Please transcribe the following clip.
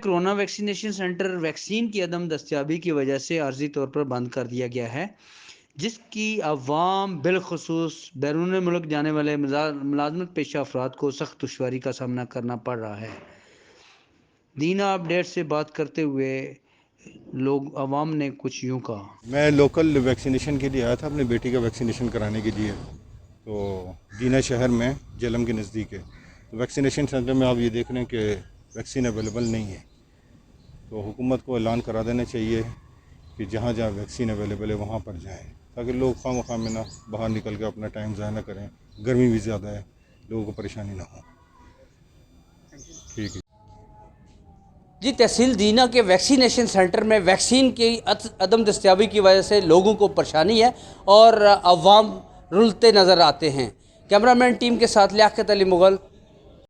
Corona vaccination centre vaccine की अदम दस्तयाबी की वजह से आर्जी तौर पर बंद कर दिया गया है, जिसकी अवाम बिलखसूस बैरून मुल्क जाने वाले मुलाजमत पेशा अफराद को सख्त दुश्वारी का सामना करना पड़ रहा है। दीना अपडेट से बात करते हुए लोग अवाम ने कुछ यूँ कहा। मैं लोकल वैक्सीनेशन के लिए आया था अपनी बेटी का वैक्सीनेशन कराने के लिए। तो दीना शहर में जलम के नज़दीक है। तो वैक्सीनेशन सेंटर में आप ये देख रहे हैं कि वैक्सीन अवेलेबल नहीं है। तो हुकूमत को ऐलान करा देना चाहिए कि जहाँ जहाँ वैक्सीन अवेलेबल है वहाँ पर जाएँ, ताकि लोग खामखा में ना बाहर निकल के अपना टाइम ज़ाया ना करें। गर्मी भी ज़्यादा है, लोगों को परेशानी ना हो। ठीक है जी, तहसील दीना के वैक्सीनेशन सेंटर में वैक्सीन की अदम दस्तयाबी की वजह से लोगों को परेशानी है और अवाम रुलते नज़र आते हैं। कैमरामैन टीम के साथ लियाकत अली मुगल,